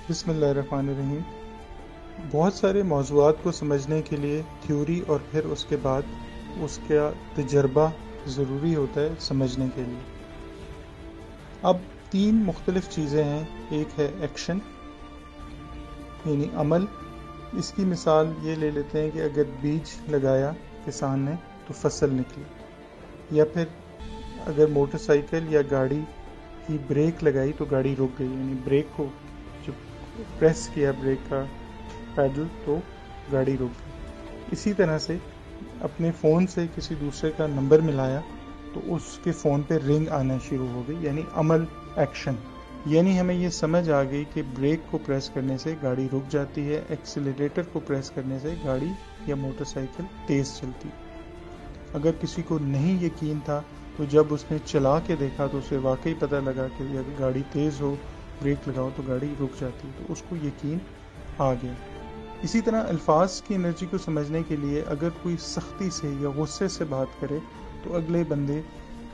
بسم اللہ الرحمن الرحیم۔ بہت سارے موضوعات کو سمجھنے کے لیے تھیوری اور پھر اس کے بعد اس کا تجربہ ضروری ہوتا ہے سمجھنے کے لیے۔ اب تین مختلف چیزیں ہیں، ایک ہے ایکشن یعنی عمل۔ اس کی مثال یہ لے لیتے ہیں کہ اگر بیج لگایا کسان نے تو فصل نکلی، یا پھر اگر موٹر سائیکل یا گاڑی کی بریک لگائی تو گاڑی رک گئی، یعنی بریک کو پریس کیا بریک کا پیڈل تو گاڑی رک گئی۔ اسی طرح سے اپنے فون سے کسی دوسرے کا نمبر ملایا تو اس کے فون پہ رنگ آنا شروع ہو گئی، یعنی عمل، ایکشن۔ یعنی ہمیں یہ سمجھ آ گئی کہ بریک کو پریس کرنے سے گاڑی رک جاتی ہے، ایکسیلریٹر کو پریس کرنے سے گاڑی یا موٹر سائیکل تیز چلتی۔ اگر کسی کو نہیں یقین تھا تو جب اس نے چلا کے دیکھا تو اسے واقعی پتہ لگا کہ اگر گاڑی تیز ہو بریک لگاؤ تو گاڑی رک جاتی، تو اس کو یقین آ گیا۔ اسی طرح الفاظ کی انرجی کو سمجھنے کے لیے اگر کوئی سختی سے یا غصے سے بات کرے تو اگلے بندے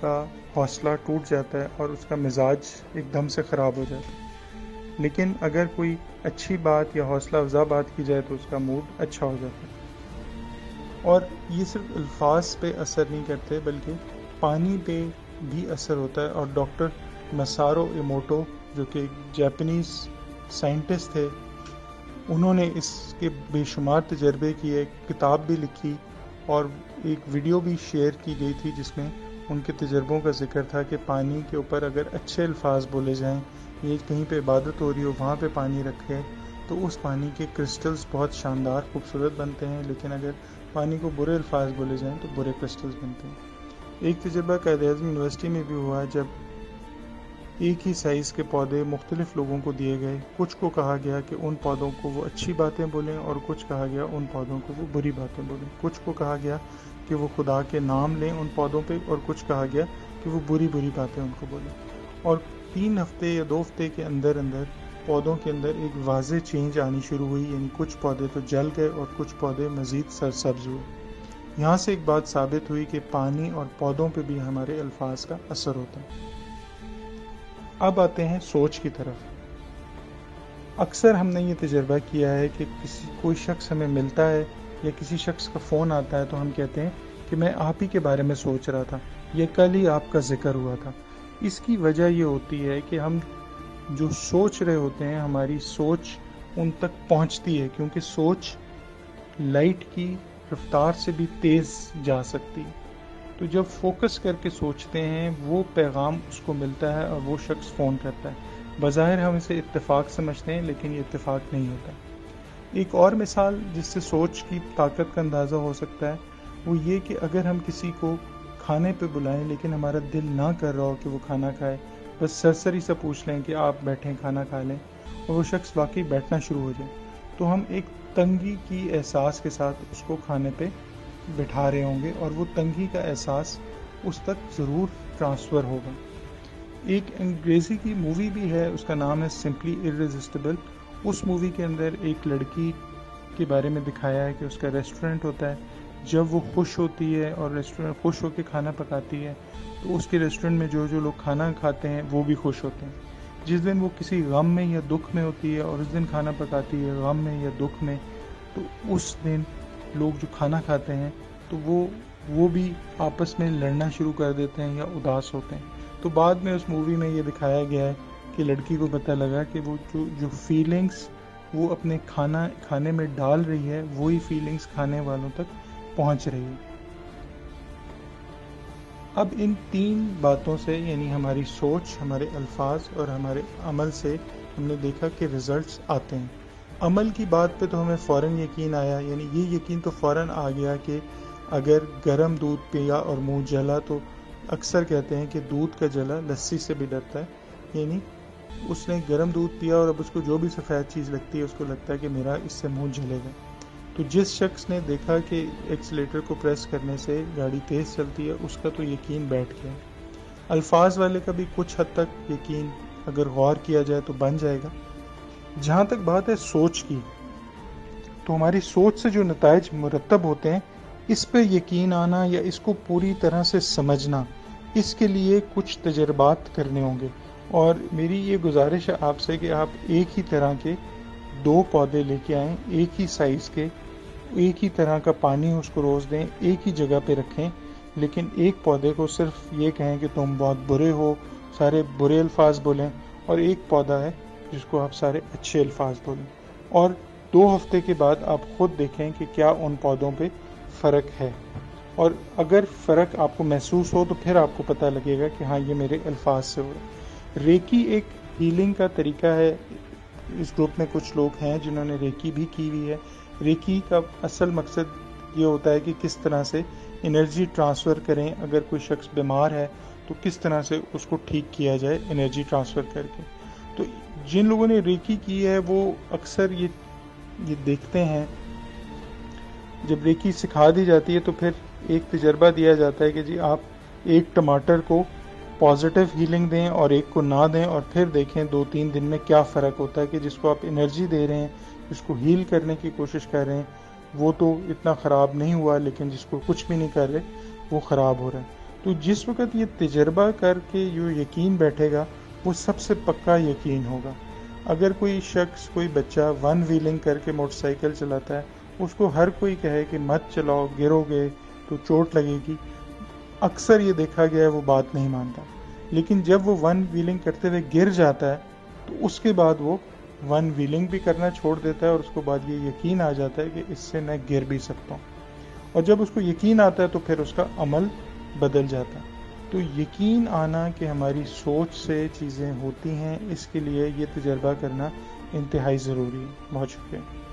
کا حوصلہ ٹوٹ جاتا ہے اور اس کا مزاج ایک دم سے خراب ہو جاتا ہے، لیکن اگر کوئی اچھی بات یا حوصلہ افزا بات کی جائے تو اس کا موڈ اچھا ہو جاتا ہے۔ اور یہ صرف الفاظ پہ اثر نہیں کرتے بلکہ پانی پہ بھی اثر ہوتا ہے، اور ڈاکٹر مسارو ایموٹو جو کہ ایک جاپنیز سائنٹسٹ تھے، انہوں نے اس کے بے شمار تجربے کیے، کتاب بھی لکھی اور ایک ویڈیو بھی شیئر کی گئی تھی جس میں ان کے تجربوں کا ذکر تھا کہ پانی کے اوپر اگر اچھے الفاظ بولے جائیں، یہ کہیں پہ عبادت ہو رہی ہو وہاں پہ پانی رکھے تو اس پانی کے کرسٹلز بہت شاندار خوبصورت بنتے ہیں، لیکن اگر پانی کو برے الفاظ بولے جائیں تو برے کرسٹلز بنتے ہیں۔ ایک تجربہ قائد اعظم یونیورسٹی میں بھی ہوا جب ایک ہی سائز کے پودے مختلف لوگوں کو دیے گئے، کچھ کو کہا گیا کہ ان پودوں کو وہ اچھی باتیں بولیں اور کچھ کہا گیا ان پودوں کو وہ بری باتیں بولیں، کچھ کو کہا گیا کہ وہ خدا کے نام لیں ان پودوں پہ اور کچھ کہا گیا کہ وہ بری باتیں ان کو بولیں۔ اور 3 ہفتے یا 2 ہفتے کے اندر پودوں کے اندر ایک واضح چینج آنی شروع ہوئی، یعنی کچھ پودے تو جل گئے اور کچھ پودے مزید سرسبز ہوئے۔ یہاں سے ایک بات ثابت ہوئی کہ پانی اور پودوں پہ بھی ہمارے الفاظ کا اثر ہوتا ہے۔ اب آتے ہیں سوچ کی طرف۔ اکثر ہم نے یہ تجربہ کیا ہے کہ کوئی شخص ہمیں ملتا ہے یا کسی شخص کا فون آتا ہے تو ہم کہتے ہیں کہ میں آپ ہی کے بارے میں سوچ رہا تھا، یہ کل ہی آپ کا ذکر ہوا تھا۔ اس کی وجہ یہ ہوتی ہے کہ ہم جو سوچ رہے ہوتے ہیں ہماری سوچ ان تک پہنچتی ہے، کیونکہ سوچ لائٹ کی رفتار سے بھی تیز جا سکتی ہے۔ تو جب فوکس کر کے سوچتے ہیں وہ پیغام اس کو ملتا ہے اور وہ شخص فون کرتا ہے۔ بظاہر ہم اسے اتفاق سمجھتے ہیں لیکن یہ اتفاق نہیں ہوتا۔ ایک اور مثال جس سے سوچ کی طاقت کا اندازہ ہو سکتا ہے وہ یہ کہ اگر ہم کسی کو کھانے پہ بلائیں لیکن ہمارا دل نہ کر رہا ہو کہ وہ کھانا کھائے، بس سرسری سے پوچھ لیں کہ آپ بیٹھیں کھانا کھا لیں، اور وہ شخص واقعی بیٹھنا شروع ہو جائے، تو ہم ایک تنگی کی احساس کے ساتھ اس کو کھانے پہ بٹھا رہے ہوں گے اور وہ تنگی کا احساس اس تک ضرور ٹرانسفر ہوگا۔ ایک انگریزی کی مووی بھی ہے، اس کا نام ہے سمپلی ارریزسٹیبل۔ اس مووی کے اندر ایک لڑکی کے بارے میں دکھایا ہے کہ اس کا ریسٹورنٹ ہوتا ہے، جب وہ خوش ہوتی ہے اور ریسٹورنٹ خوش ہو کے کھانا پکاتی ہے تو اس کے ریسٹورنٹ میں جو لوگ کھانا کھاتے ہیں وہ بھی خوش ہوتے ہیں۔ جس دن وہ کسی غم میں یا دکھ میں ہوتی ہے اور اس دن کھانا پکاتی ہے غم میں یا دکھ میں، تو اس دن لوگ جو کھانا کھاتے ہیں تو وہ بھی آپس میں لڑنا شروع کر دیتے ہیں یا اداس ہوتے ہیں۔ تو بعد میں اس مووی میں یہ دکھایا گیا ہے کہ لڑکی کو پتہ لگا کہ وہ جو فیلنگز وہ اپنے کھانے میں ڈال رہی ہے وہی فیلنگز کھانے والوں تک پہنچ رہی ہے۔ اب ان 3 باتوں سے یعنی ہماری سوچ، ہمارے الفاظ اور ہمارے عمل سے ہم نے دیکھا کہ ریزلٹس آتے ہیں۔ عمل کی بات پہ تو ہمیں فوراً یقین آیا، یعنی یہ یقین تو فوراً آ گیا کہ اگر گرم دودھ پیا اور منہ جلا تو اکثر کہتے ہیں کہ دودھ کا جلا لسی سے بھی ڈرتا ہے، یعنی اس نے گرم دودھ پیا اور اب اس کو جو بھی سفید چیز لگتی ہے اس کو لگتا ہے کہ میرا اس سے منہ جلے گا۔ تو جس شخص نے دیکھا کہ ایکسیلیٹر کو پریس کرنے سے گاڑی تیز چلتی ہے اس کا تو یقین بیٹھ گیا۔ الفاظ والے کا بھی کچھ حد تک یقین اگر غور کیا جائے تو بن جائے گا۔ جہاں تک بات ہے سوچ کی، تو ہماری سوچ سے جو نتائج مرتب ہوتے ہیں اس پہ یقین آنا یا اس کو پوری طرح سے سمجھنا، اس کے لیے کچھ تجربات کرنے ہوں گے، اور میری یہ گزارش ہے آپ سے کہ آپ ایک ہی طرح کے 2 پودے لے کے آئیں، ایک ہی سائز کے، ایک ہی طرح کا پانی اس کو روز دیں، ایک ہی جگہ پہ رکھیں، لیکن ایک پودے کو صرف یہ کہیں کہ تم بہت برے ہو، سارے برے الفاظ بولیں، اور ایک پودا ہے جس کو آپ سارے اچھے الفاظ بولیں، اور 2 ہفتے کے بعد آپ خود دیکھیں کہ کیا ان پودوں پہ فرق ہے، اور اگر فرق آپ کو محسوس ہو تو پھر آپ کو پتہ لگے گا کہ ہاں یہ میرے الفاظ سے ہو رہا ہے۔ ریکی ایک ہیلنگ کا طریقہ ہے، اس گروپ میں کچھ لوگ ہیں جنہوں نے ریکی بھی کی ہوئی ہے۔ ریکی کا اصل مقصد یہ ہوتا ہے کہ کس طرح سے انرجی ٹرانسفر کریں، اگر کوئی شخص بیمار ہے تو کس طرح سے اس کو ٹھیک کیا جائے انرجی ٹرانسفر کر کے۔ تو جن لوگوں نے ریکی کی ہے وہ اکثر یہ دیکھتے ہیں، جب ریکی سکھا دی جاتی ہے تو پھر ایک تجربہ دیا جاتا ہے کہ جی آپ ایک ٹماٹر کو پازیٹیو ہیلنگ دیں اور ایک کو نہ دیں، اور پھر دیکھیں 2-3 دن میں کیا فرق ہوتا ہے، کہ جس کو آپ انرجی دے رہے ہیں، جس کو ہیل کرنے کی کوشش کر رہے ہیں، وہ تو اتنا خراب نہیں ہوا، لیکن جس کو کچھ بھی نہیں کر رہے وہ خراب ہو رہا ہے۔ تو جس وقت یہ تجربہ کر کے جو یقین بیٹھے گا وہ سب سے پکا یقین ہوگا۔ اگر کوئی شخص، کوئی بچہ 1 ویلنگ کر کے موٹر سائیکل چلاتا ہے، اس کو ہر کوئی کہے کہ مت چلاؤ، گرو گے تو چوٹ لگے گی، اکثر یہ دیکھا گیا ہے وہ بات نہیں مانتا، لیکن جب وہ 1 ویلنگ کرتے ہوئے گر جاتا ہے تو اس کے بعد وہ 1 ویلنگ بھی کرنا چھوڑ دیتا ہے، اور اس کو بعد یہ یقین آ جاتا ہے کہ اس سے میں گر بھی سکتا ہوں، اور جب اس کو یقین آتا ہے تو پھر اس کا عمل بدل جاتا ہے۔ تو یقین آنا کہ ہماری سوچ سے چیزیں ہوتی ہیں، اس کے لیے یہ تجربہ کرنا انتہائی ضروری ہے۔ بہت شکریہ۔